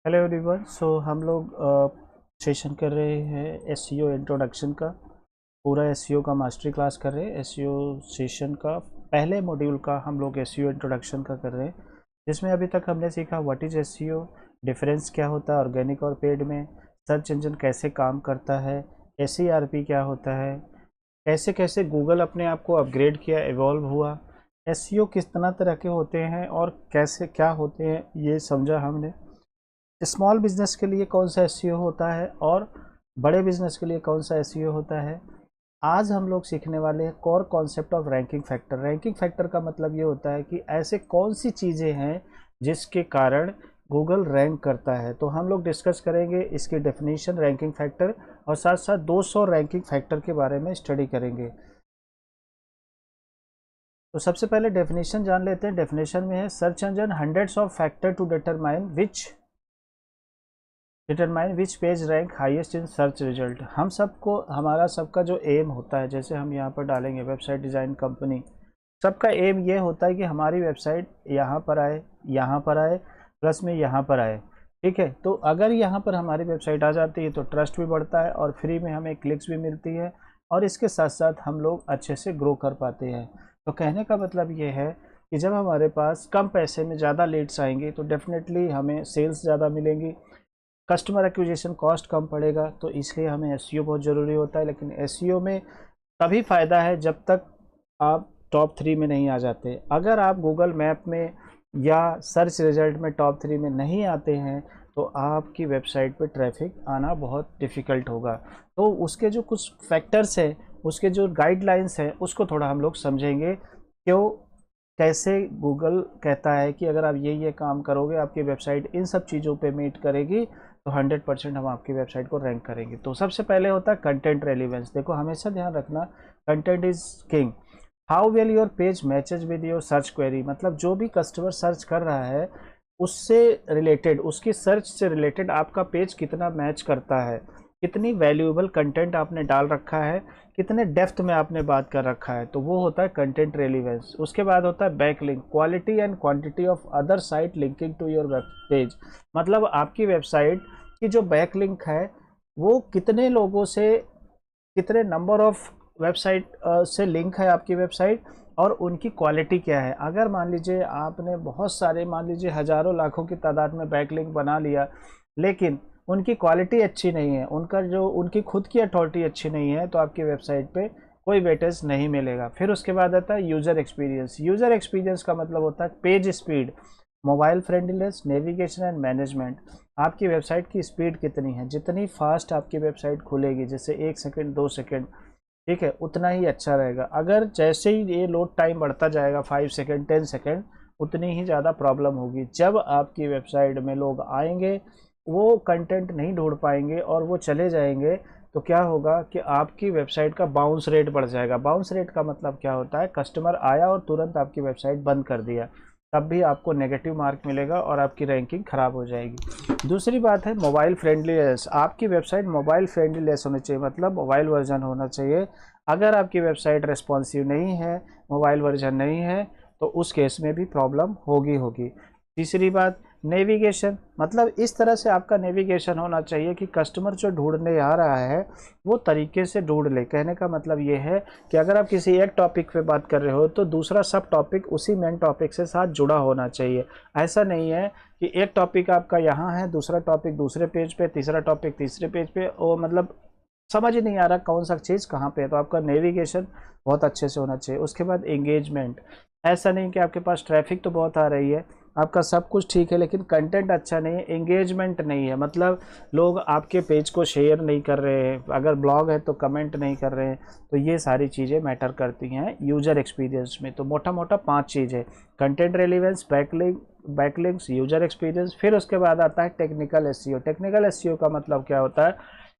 Hello everyone. हम लोग session कर रहे हैं एसईओ इंट्रोडक्शन का। पूरा एसईओ का मास्टरी क्लास कर रहे हैं। एसईओ सेशन का पहले मॉड्यूल का हम लोग एसईओ इंट्रोडक्शन का कर रहे हैं, जिसमें अभी तक हमने सीखा व्हाट इज़ एसईओ, डिफरेंस क्या होता है ऑर्गेनिक और पेड में, सर्च इंजन कैसे काम करता है, एसईआरपी क्या होता है, कैसे कैसे गूगल अपने आप को अपग्रेड किया, इवॉल्व हुआ, एसईओ किस तरह के होते हैं और कैसे क्या होते हैं ये समझा हमने। स्मॉल बिजनेस के लिए कौन सा एसईओ होता है और बड़े बिजनेस के लिए कौन सा एसईओ होता है। आज हम लोग सीखने वाले हैं core concept of ranking factor. Ranking factor का मतलब ये होता है कि ऐसे कौन सी चीज़ें हैं जिसके कारण गूगल रैंक करता है। तो हम लोग डिस्कस करेंगे इसकी डेफिनेशन रैंकिंग फैक्टर और साथ साथ 200 रैंकिंग फैक्टर के बारे में स्टडी करेंगे। तो सबसे पहले डेफिनेशन जान लेते हैं। डेफिनेशन में है search engine hundreds of factor to determine which page rank highest in search result. हम सबको हमारा सबका जो एम होता है, जैसे हम यहाँ पर डालेंगे वेबसाइट डिज़ाइन कंपनी, सबका एम ये होता है कि हमारी वेबसाइट यहाँ पर आए, यहाँ पर आए, प्लस में यहाँ पर आए। ठीक है, तो अगर यहाँ पर हमारी वेबसाइट आ जाती है तो ट्रस्ट भी बढ़ता है और फ्री में हमें क्लिक्स भी मिलती है और इसके साथ साथ हम लोग अच्छे से ग्रो कर पाते हैं। तो कहने का मतलब ये है कि जब हमारे पास कम पैसे में ज़्यादा लीड्स आएंगी तो डेफिनेटली हमें सेल्स ज़्यादा मिलेंगी, कस्टमर एक्विजिशन कॉस्ट कम पड़ेगा। तो इसलिए हमें एसईओ बहुत ज़रूरी होता है। लेकिन एसईओ में तभी फ़ायदा है जब तक आप टॉप 3 में नहीं आ जाते। अगर आप गूगल मैप में या सर्च रिजल्ट में टॉप 3 में नहीं आते हैं तो आपकी वेबसाइट पे ट्रैफिक आना बहुत डिफ़िकल्ट होगा। तो उसके जो कुछ फैक्टर्स हैं, उसके जो गाइडलाइंस हैं, उसको थोड़ा हम लोग समझेंगे। क्यों, कैसे गूगल कहता है कि अगर आप ये काम करोगे आपकी वेबसाइट इन सब चीज़ों पे मीट करेगी तो 100% हम आपकी वेबसाइट को रैंक करेंगे। तो सबसे पहले होता है कंटेंट रेलिवेंस। देखो हमेशा ध्यान रखना, content is king. How well your page matches with your search query, मतलब जो भी कस्टमर सर्च कर रहा है उससे रिलेटेड, उसकी सर्च से रिलेटेड आपका पेज कितना मैच करता है, कितनी वैल्यूएबल कंटेंट आपने डाल रखा है, कितने डेप्थ में आपने बात कर रखा है, तो वो होता है कंटेंट रेलिवेंस। उसके बाद होता है backlink, quality and quantity of other site linking to your web page. मतलब आपकी वेबसाइट की जो बैकलिंक है वो कितने लोगों से, कितने नंबर ऑफ वेबसाइट से लिंक है आपकी वेबसाइट और उनकी क्वालिटी क्या है। अगर मान लीजिए आपने बहुत सारे, मान लीजिए हज़ारों लाखों की तादाद में बैकलिंक बना लिया लेकिन उनकी क्वालिटी अच्छी नहीं है, उनका जो उनकी खुद की अथॉरिटी अच्छी नहीं है, तो आपकी वेबसाइट पे कोई वेटेज नहीं मिलेगा। फिर उसके बाद आता है यूज़र एक्सपीरियंस। यूज़र एक्सपीरियंस का मतलब होता है page speed, mobile friendliness, navigation and management. आपकी वेबसाइट की स्पीड कितनी है, जितनी फास्ट आपकी वेबसाइट खुलेगी, जैसे 1 सेकेंड 2 सेकेंड, ठीक है, उतना ही अच्छा रहेगा। अगर जैसे ही ये लोड टाइम बढ़ता जाएगा 5 सेकेंड 10 सेकेंड, उतनी ही ज़्यादा प्रॉब्लम होगी। जब आपकी वेबसाइट में लोग आएंगे वो कंटेंट नहीं ढूंढ पाएंगे और वो चले जाएंगे, तो क्या होगा कि आपकी वेबसाइट का बाउंस रेट बढ़ जाएगा। बाउंस रेट का मतलब क्या होता है, कस्टमर आया और तुरंत आपकी वेबसाइट बंद कर दिया, तब भी आपको नेगेटिव मार्क मिलेगा और आपकी रैंकिंग ख़राब हो जाएगी। दूसरी बात है मोबाइल फ्रेंडलीनेस। आपकी वेबसाइट मोबाइल फ्रेंडलीनेस होनी चाहिए, मतलब मोबाइल वर्जन होना चाहिए। अगर आपकी वेबसाइट रेस्पॉन्सिव नहीं है, मोबाइल वर्जन नहीं है, तो उस केस में भी प्रॉब्लम होगी। तीसरी बात नेविगेशन, मतलब इस तरह से आपका नेविगेशन होना चाहिए कि कस्टमर जो ढूंढने आ रहा है वो तरीके से ढूंढ ले। कहने का मतलब ये है कि अगर आप किसी एक टॉपिक पे बात कर रहे हो तो दूसरा सब टॉपिक उसी मेन टॉपिक से साथ जुड़ा होना चाहिए। ऐसा नहीं है कि एक टॉपिक आपका यहाँ है, दूसरा टॉपिक दूसरे पेज पे, तीसरा टॉपिक तीसरे पेज पे, और मतलब समझ ही नहीं आ रहा कौन सा चीज़ कहाँ पे है। तो आपका नेविगेशन बहुत अच्छे से होना चाहिए। उसके बाद एंगेजमेंट, ऐसा नहीं कि आपके पास ट्रैफिक तो बहुत आ रही है, आपका सब कुछ ठीक है लेकिन कंटेंट अच्छा नहीं है, एंगेजमेंट नहीं है, मतलब लोग आपके पेज को शेयर नहीं कर रहे हैं, अगर ब्लॉग है तो कमेंट नहीं कर रहे हैं। तो ये सारी चीज़ें मैटर करती हैं यूज़र एक्सपीरियंस में। तो मोटा मोटा 5 चीज़ें: content relevance, backlinks, user experience. फिर उसके बाद आता है टेक्निकल एसईओ। टेक्निकल एसईओ का मतलब क्या होता है,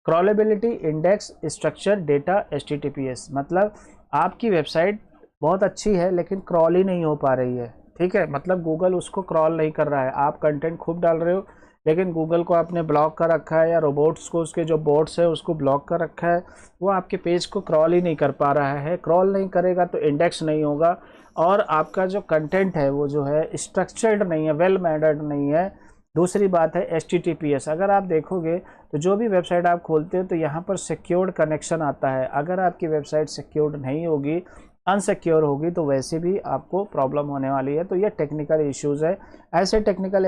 क्रॉलेबिलिटी, इंडेक्स, स्ट्रक्चर, डेटा, एचटीटीपीएस। मतलब आपकी वेबसाइट बहुत अच्छी है लेकिन क्रॉल ही नहीं हो पा रही है, ठीक है, मतलब गूगल उसको क्रॉल नहीं कर रहा है। आप कंटेंट खूब डाल रहे हो लेकिन गूगल को आपने ब्लॉक कर रखा है, या रोबोट्स को, उसके जो बोट्स है उसको ब्लॉक कर रखा है, वो आपके पेज को क्रॉल ही नहीं कर पा रहा है। क्रॉल नहीं करेगा तो इंडेक्स नहीं होगा और आपका जो कंटेंट है वो जो है स्ट्रक्चर्ड नहीं है, वेल मैनर्ड नहीं है, दूसरी बात है HTTPS। अगर आप देखोगे तो जो भी वेबसाइट आप खोलते हो तो यहाँ पर सिक्योर्ड कनेक्शन आता है। अगर आपकी वेबसाइट सिक्योर्ड नहीं होगी, अनसिक्योर होगी, तो वैसे भी आपको प्रॉब्लम होने वाली है। तो ये टेक्निकल इश्यूज़ है। ऐसे टेक्निकल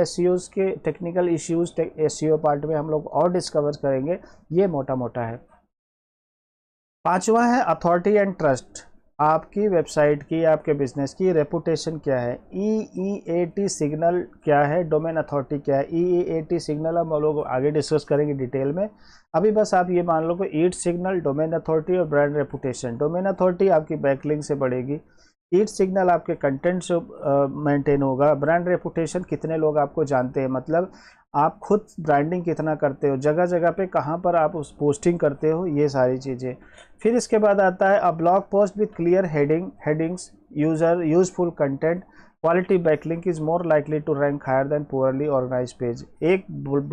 इश्यूज़ SEO पार्ट में हम लोग और डिस्कवर करेंगे। ये मोटा मोटा है। पांचवा है अथॉरिटी एंड ट्रस्ट। आपकी वेबसाइट की, आपके बिजनेस की रेपुटेशन क्या है। EEAT सिग्नल क्या है, डोमेन अथॉरिटी क्या है। EEAT सिग्नल हम लोग आगे डिस्कस करेंगे डिटेल में। अभी बस आप ये मान लो कि ईट सिग्नल, डोमेन अथॉरिटी और ब्रांड रेपुटेशन। डोमेन अथॉरिटी आपकी बैकलिंक से बढ़ेगी, ईट सिग्नल आपके कंटेंट से मेंटेन होगा, ब्रांड रेपुटेशन कितने लोग आपको जानते हैं, मतलब आप खुद ब्रांडिंग कितना करते हो, जगह जगह पे कहाँ पर आप उस पोस्टिंग करते हो, ये सारी चीज़ें। फिर इसके बाद आता है a blog post with clear headings, useful content, quality backlink is more likely to rank higher than poorly organize page. एक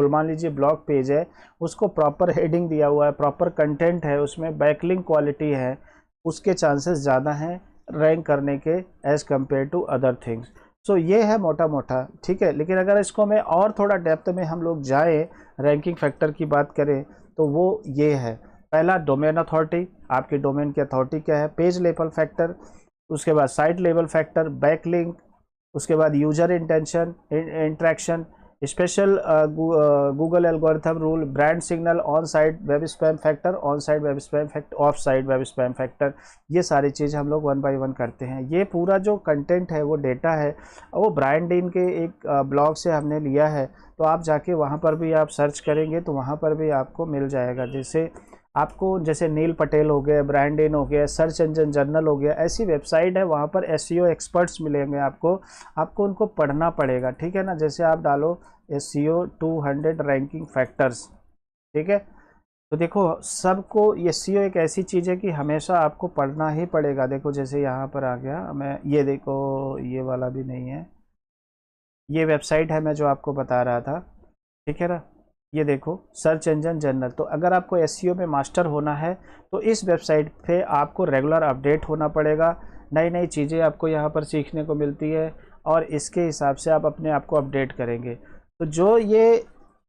मान लीजिए ब्लॉग पेज है, उसको प्रॉपर हेडिंग दिया हुआ है, प्रॉपर कंटेंट है, उसमें बैकलिंक क्वालिटी है, उसके चांसेस ज़्यादा हैं रैंक करने के as compared to other things. So ये है मोटा मोटा, ठीक है। लेकिन अगर इसको मैं और थोड़ा डेप्थ में हम लोग जाएँ, रैंकिंग फैक्टर की बात करें, तो वो ये है। पहला डोमेन अथॉरिटी, आपकी डोमेन की अथॉरिटी क्या है। पेज लेवल फैक्टर, उसके बाद साइट लेवल फैक्टर, बैकलिंक, उसके बाद user interaction, special Google algorithm rule, brand signal, on site web spam factor, on site web spam factor, of site web spam factor. ये सारी चीज़ हम लोग वन बाय वन करते हैं। ये पूरा जो कंटेंट है, वो डेटा है, वो ब्रांडिंग के एक ब्लॉग से हमने लिया है। तो आप जाके वहाँ पर भी आप सर्च करेंगे तो वहाँ पर भी आपको मिल जाएगा। जैसे नील पटेल हो गया, ब्रांड इन हो गया, सर्च इंजन जर्नल हो गया, ऐसी वेबसाइट है, वहाँ पर SEO एक्सपर्ट्स मिलेंगे आपको उनको पढ़ना पड़ेगा, ठीक है ना। जैसे आप डालो SEO 200 रैंकिंग फैक्टर्स, ठीक है। तो देखो सबको, SEO एक ऐसी चीज़ है कि हमेशा आपको पढ़ना ही पड़ेगा। देखो जैसे यहाँ पर आ गया मैं, ये देखो ये वाला भी नहीं है, ये वेबसाइट है मैं जो आपको बता रहा था, ठीक है ना। ये देखो सर्च इंजन जनरल। तो अगर आपको SEO में मास्टर होना है तो इस वेबसाइट पे आपको रेगुलर अपडेट होना पड़ेगा। नई नई चीज़ें आपको यहाँ पर सीखने को मिलती है और इसके हिसाब से आप अपने आप को अपडेट करेंगे। तो जो ये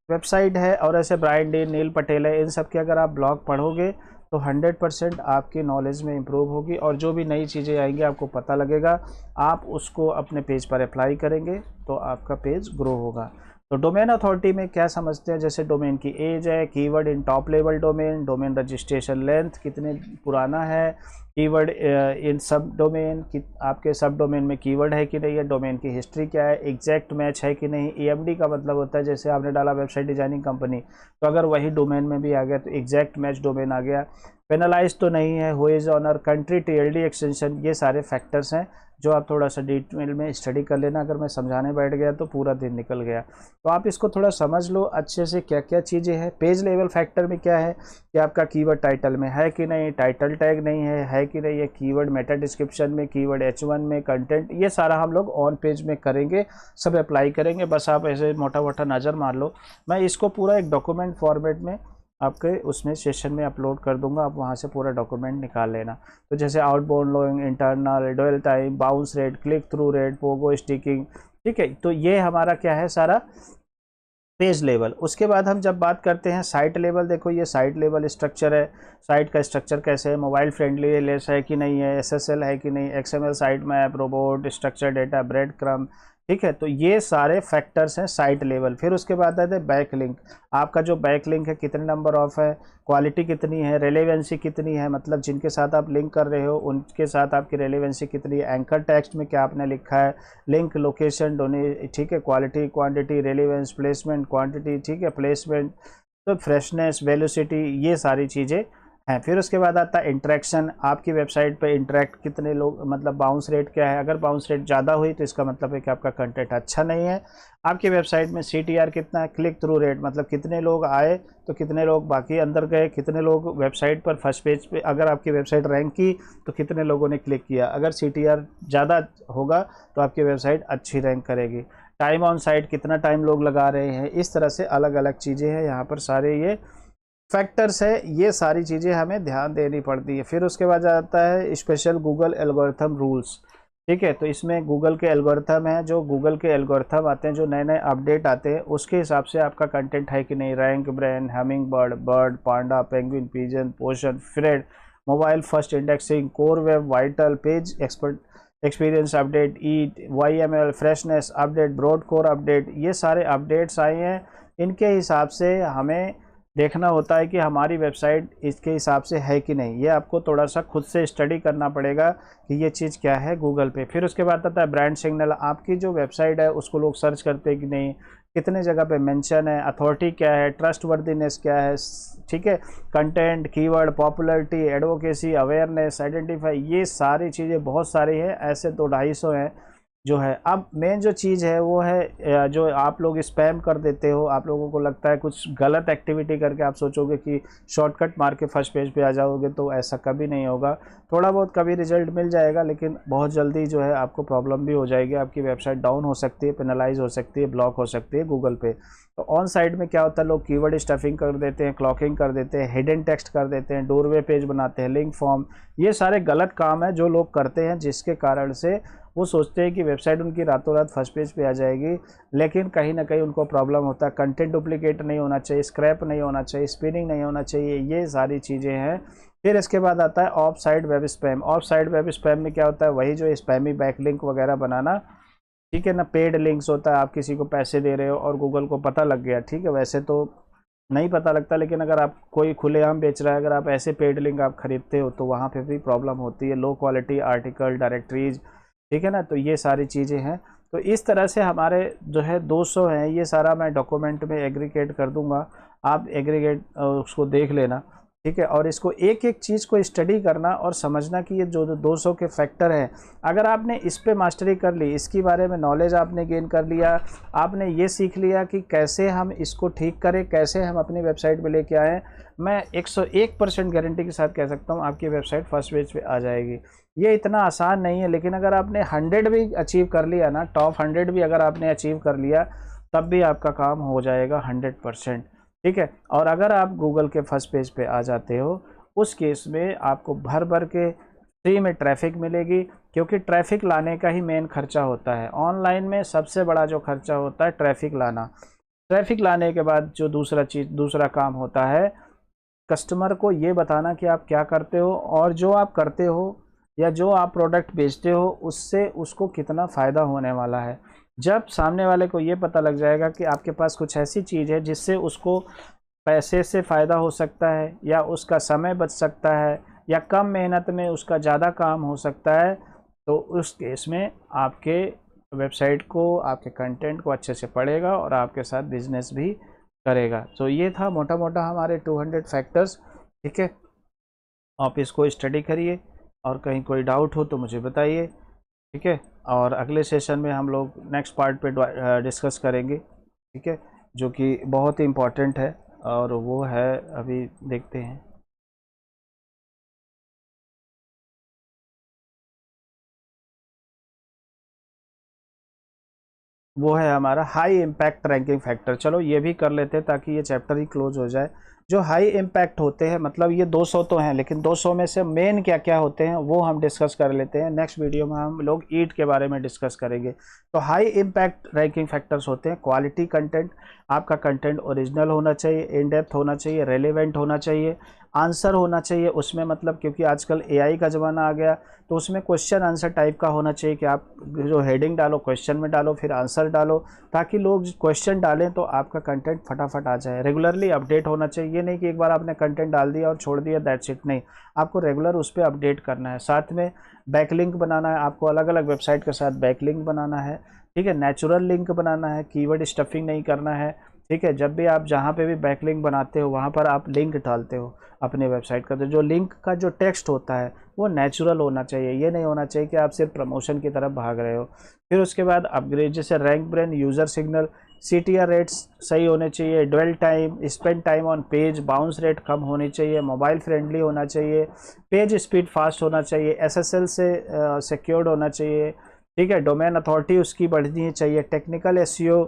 वेबसाइट है और ऐसे ब्रांड इन, नील पटेल है, इन सब के अगर आप ब्लॉग पढ़ोगे तो 100% आपकी नॉलेज में इम्प्रूव होगी और जो भी नई चीज़ें आएंगी आपको पता लगेगा। आप उसको अपने पेज पर अप्लाई करेंगे तो आपका पेज ग्रो होगा। तो डोमेन अथॉरिटी में क्या समझते हैं, जैसे डोमेन की एज है, कीवर्ड इन top level domain, domain registration length कितने पुराना है, कीवर्ड इन सब डोमेन कि आपके सब डोमेन में कीवर्ड है कि नहीं है, डोमेन की हिस्ट्री क्या है, एग्जैक्ट मैच है कि नहीं। EMD का मतलब होता है जैसे आपने डाला वेबसाइट डिजाइनिंग कंपनी, तो अगर वही डोमेन में भी आ गया तो एग्जैक्ट मैच डोमेन आ गया। पेनलाइज तो नहीं है, who is owner, country, TLD extension, ये सारे फैक्टर्स हैं जो आप थोड़ा सा डिटेल में स्टडी कर लेना। अगर मैं समझाने बैठ गया तो पूरा दिन निकल गया, तो आप इसको थोड़ा समझ लो अच्छे से क्या क्या चीज़ें हैं। पेज लेवल फैक्टर में क्या है कि आपका कीवर्ड टाइटल में है कि नहीं, टाइटल टैग नहीं है कि नहीं है, कीवर्ड मेटा डिस्क्रिप्शन में, कीवर्ड H1 में, कंटेंट, ये सारा हम लोग ऑन पेज में करेंगे, सब अप्लाई करेंगे। बस आप ऐसे मोटा मोटा नज़र मार लो। मैं इसको पूरा एक डॉक्यूमेंट फॉर्मेट में आपके उसमें सेशन में अपलोड कर दूंगा, आप वहाँ से पूरा डॉक्यूमेंट निकाल लेना। तो जैसे आउटबाउंड लोइंग, internal, dwell time, bounce rate, click through rate, pogo sticking, ठीक है। तो ये हमारा क्या है सारा पेज लेवल। उसके बाद हम जब बात करते हैं साइट लेवल, देखो ये साइट लेवल स्ट्रक्चर है। साइट का स्ट्रक्चर कैसे है, मोबाइल फ्रेंडली लेस है कि नहीं है, SSL है कि नहीं, XML site map, robot, structure data, bread crumb, ठीक है। तो ये सारे फैक्टर्स हैं साइट लेवल। फिर उसके बाद आते हैं बैक लिंक, आपका जो बैक लिंक है कितने नंबर ऑफ है, क्वालिटी कितनी है, रेलेवेंसी कितनी है, मतलब जिनके साथ आप लिंक कर रहे हो उनके साथ आपकी रेलेवेंसी कितनी है, एंकर टेक्स्ट में क्या आपने लिखा है, लिंक लोकेशन डोने, ठीक है, quality, quantity, relevance, placement, quantity, ठीक है, प्लेसमेंट, तो फ्रेशनेस, वेलोसिटी, ये सारी चीज़ें हैं। फिर उसके बाद आता है इंटरेक्शन, आपकी वेबसाइट पे इंटरेक्ट कितने लोग, मतलब बाउंस रेट क्या है। अगर बाउंस रेट ज़्यादा हुई तो इसका मतलब है कि आपका कंटेंट अच्छा नहीं है। आपकी वेबसाइट में CTR कितना है, क्लिक थ्रू रेट, मतलब कितने लोग आए तो कितने लोग बाकी अंदर गए, कितने लोग वेबसाइट पर फर्स्ट पेज पे, अगर आपकी वेबसाइट रैंक की तो कितने लोगों ने क्लिक किया। अगर CTR ज़्यादा होगा तो आपकी वेबसाइट अच्छी रैंक करेगी। टाइम ऑन साइट, कितना टाइम लोग लगा रहे हैं, इस तरह से अलग अलग चीज़ें हैं यहाँ पर, सारे ये फैक्टर्स है, ये सारी चीज़ें हमें ध्यान देनी पड़ती है। फिर उसके बाद आता है स्पेशल गूगल एल्गोरिथम रूल्स। ठीक है। तो इसमें गूगल के एल्गोरिथम है, जो गूगल के एल्गोरिथम आते हैं, जो नए नए अपडेट आते हैं, उसके हिसाब से आपका कंटेंट है कि नहीं। Rank brain, hummingbird, bird, panda, penguin, pigeon, possum, Fred, mobile first indexing, core web vital, page expert experience update, EAT, YML, freshness update, broad core update, ये सारे अपडेट्स आए हैं। इनके हिसाब से हमें देखना होता है कि हमारी वेबसाइट इसके हिसाब से है कि नहीं। ये आपको थोड़ा सा खुद से स्टडी करना पड़ेगा कि ये चीज़ क्या है गूगल पे। फिर उसके बाद आता है ब्रांड सिग्नल। आपकी जो वेबसाइट है उसको लोग सर्च करते हैं कि नहीं, कितने जगह पे मेंशन है, अथॉरिटी क्या है, ट्रस्टवर्दीनेस क्या है, ठीक है, content, keyword, popularity, advocacy, awareness, identify, ये सारी चीज़ें बहुत सारी है, ऐसे तो 250 हैं जो है। अब मेन जो चीज़ है वो है जो आप लोग स्पैम कर देते हो। आप लोगों को लगता है कुछ गलत एक्टिविटी करके आप सोचोगे कि शॉर्टकट मार के फर्स्ट पेज पे आ जाओगे, तो ऐसा कभी नहीं होगा। थोड़ा बहुत कभी रिजल्ट मिल जाएगा, लेकिन बहुत जल्दी जो है आपको प्रॉब्लम भी हो जाएगी, आपकी वेबसाइट डाउन हो सकती है, पेनलाइज हो सकती है, ब्लॉक हो सकती है गूगल पे। तो ऑन साइड में क्या होता है, लोग कीवर्ड स्टफिंग कर देते हैं, क्लॉकिंग कर देते हैं, हिडन टेक्स्ट कर देते हैं, डोरवे पेज बनाते हैं, लिंक फॉर्म, ये सारे गलत काम है जो लोग करते हैं, जिसके कारण से वो सोचते हैं कि वेबसाइट उनकी रातों रात फर्स्ट पेज पे आ जाएगी, लेकिन कहीं ना कहीं उनको प्रॉब्लम होता है। कंटेंट डुप्लीकेट नहीं होना चाहिए, स्क्रैप नहीं होना चाहिए, स्पिनिंग नहीं होना चाहिए, ये सारी चीज़ें हैं। फिर इसके बाद आता है of side web spam. Of side web spam में क्या होता है, वही जो स्पैमी बैकलिंक वगैरह बनाना, ठीक है ना। पेड लिंक्स होता है, आप किसी को पैसे दे रहे हो और गूगल को पता लग गया, ठीक है, वैसे तो नहीं पता लगता, लेकिन अगर आप कोई खुलेआम बेच रहा है, अगर आप ऐसे पेड लिंक आप खरीदते हो तो वहाँ पे भी प्रॉब्लम होती है। लो क्वालिटी आर्टिकल, डायरेक्टरीज, ठीक है ना। तो ये सारी चीज़ें हैं। तो इस तरह से हमारे जो है 200 हैं, ये सारा मैं डॉक्यूमेंट में एग्रीगेट कर दूंगा, आप एग्रीगेट उसको देख लेना, ठीक है। और इसको एक एक चीज़ को स्टडी करना और समझना कि ये जो 200 के फैक्टर हैं, अगर आपने इस पे मास्टरी कर ली, इसके बारे में नॉलेज आपने गेन कर लिया, आपने ये सीख लिया कि कैसे हम इसको ठीक करें, कैसे हम अपनी वेबसाइट पे लेके आएँ, मैं 101% गारंटी के साथ कह सकता हूँ आपकी वेबसाइट फर्स्ट पेज पे आ जाएगी। ये इतना आसान नहीं है, लेकिन अगर आपने 100 भी अचीव कर लिया ना, टॉप 100 भी अगर आपने अचीव कर लिया, तब भी आपका काम हो जाएगा 100%, ठीक है। और अगर आप गूगल के फर्स्ट पेज पे आ जाते हो, उस केस में आपको भर भर के फ्री में ट्रैफिक मिलेगी, क्योंकि ट्रैफिक लाने का ही मेन खर्चा होता है। ऑनलाइन में सबसे बड़ा जो खर्चा होता है ट्रैफिक लाना। ट्रैफिक लाने के बाद जो दूसरा काम होता है, कस्टमर को ये बताना कि आप क्या करते हो, और जो आप करते हो या जो आप प्रोडक्ट बेचते हो उससे उसको कितना फ़ायदा होने वाला है। जब सामने वाले को ये पता लग जाएगा कि आपके पास कुछ ऐसी चीज़ है जिससे उसको पैसे से फ़ायदा हो सकता है, या उसका समय बच सकता है, या कम मेहनत में उसका ज़्यादा काम हो सकता है, तो उस केस में आपके वेबसाइट को, आपके कंटेंट को अच्छे से पढ़ेगा और आपके साथ बिजनेस भी करेगा। तो ये था मोटा मोटा हमारे 200 फैक्टर्स, ठीक है। आप इसको स्टडी करिए, और कहीं कोई डाउट हो तो मुझे बताइए, ठीक है। और अगले सेशन में हम लोग नेक्स्ट पार्ट पे डिस्कस करेंगे, ठीक है, जो कि बहुत ही इम्पोर्टेंट है, और वो है, अभी देखते हैं, वो है हमारा हाई इम्पैक्ट रैंकिंग फैक्टर। चलो ये भी कर लेते हैं ताकि ये चैप्टर ही क्लोज हो जाए। जो हाई इम्पैक्ट होते हैं, मतलब ये 200 तो हैं, लेकिन 200 में से मेन क्या क्या होते हैं वो हम डिस्कस कर लेते हैं। नेक्स्ट वीडियो में हम लोग ईट के बारे में डिस्कस करेंगे। तो हाई इम्पैक्ट रैंकिंग फैक्टर्स होते हैं क्वालिटी कंटेंट, आपका कंटेंट ओरिजिनल होना चाहिए, इन डेप्थ होना चाहिए, रेलेवेंट होना चाहिए, आंसर होना चाहिए उसमें, मतलब क्योंकि आजकल एआई का ज़माना आ गया, तो उसमें क्वेश्चन आंसर टाइप का होना चाहिए कि आप जो हेडिंग डालो क्वेश्चन में डालो, फिर आंसर डालो, ताकि लोग क्वेश्चन डालें तो आपका कंटेंट फटाफट आ जाए। रेगुलरली अपडेट होना चाहिए, ये नहीं कि एक बार आपने कंटेंट डाल दिया और छोड़ दिया, दैट्स इट, नहीं, आपको रेगुलर उस पर अपडेट करना है। साथ में बैकलिंक बनाना है, आपको अलग अलग वेबसाइट के साथ बैकलिंक बनाना है, ठीक है, नेचुरल लिंक बनाना है, कीवर्ड स्टफिंग नहीं करना है, ठीक है। जब भी आप जहाँ पे भी बैकलिंक बनाते हो वहाँ पर आप लिंक डालते हो अपने वेबसाइट का, तो जो लिंक का जो टेक्स्ट होता है वो नेचुरल होना चाहिए, ये नहीं होना चाहिए कि आप सिर्फ प्रमोशन की तरफ भाग रहे हो। फिर उसके बाद अपग्रेड, जैसे rank brain, user signal, CTR rates सही होने चाहिए, dwell time, spend time on page, bounce rate कम होनी चाहिए, मोबाइल फ्रेंडली होना चाहिए, पेज स्पीड फास्ट होना चाहिए, SSL से सिक्योर्ड होना चाहिए, ठीक है, डोमेन अथॉरिटी उसकी बढ़नी चाहिए, टेक्निकल SEO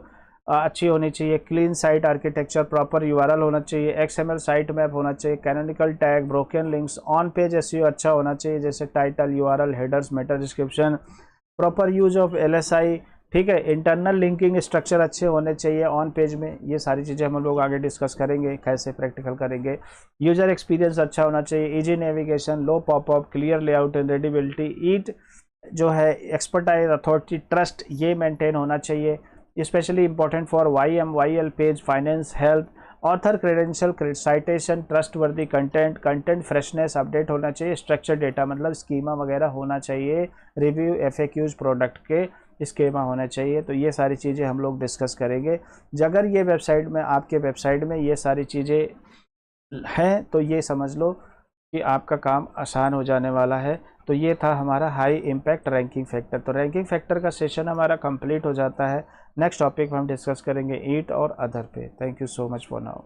अच्छी होनी चाहिए, clean site architecture, proper URL होना चाहिए, XML साइट मैप होना चाहिए, canonical tag, broken links, on page SEO अच्छा होना चाहिए, जैसे title, URL, headers, Meta description, proper use of LSI, ठीक है, इंटरनल लिंकिंग स्ट्रक्चर अच्छे होने चाहिए ऑन पेज में। ये सारी चीज़ें हम लोग आगे डिस्कस करेंगे, कैसे प्रैक्टिकल करेंगे। यूजर एक्सपीरियंस अच्छा होना चाहिए, easy navigation, low popup, clear layout and readability, EAT जो है एक्सपर्टाइज, अथॉरिटी, ट्रस्ट, ये मेंटेन होना चाहिए। Specially important for YMYL page, finance, health, author credential, citation, trustworthy content, content freshness, update होना चाहिए, स्ट्रक्चर डेटा मतलब schema वगैरह होना चाहिए, रिव्यू, FAQs प्रोडक्ट के स्कीमा होना चाहिए। तो ये सारी चीज़ें हम लोग डिस्कस करेंगे। अगर ये वेबसाइट में, आपके वेबसाइट में ये सारी चीज़ें हैं तो ये समझ लो कि आपका काम आसान हो जाने वाला है। तो ये था हमारा हाई इम्पैक्ट रैंकिंग फैक्टर। तो रैंकिंग फैक्टर का सेशन हमारा कंप्लीट हो जाता है। नेक्स्ट टॉपिक हम डिस्कस करेंगे ईट और अदर पे। Thank you so much for now.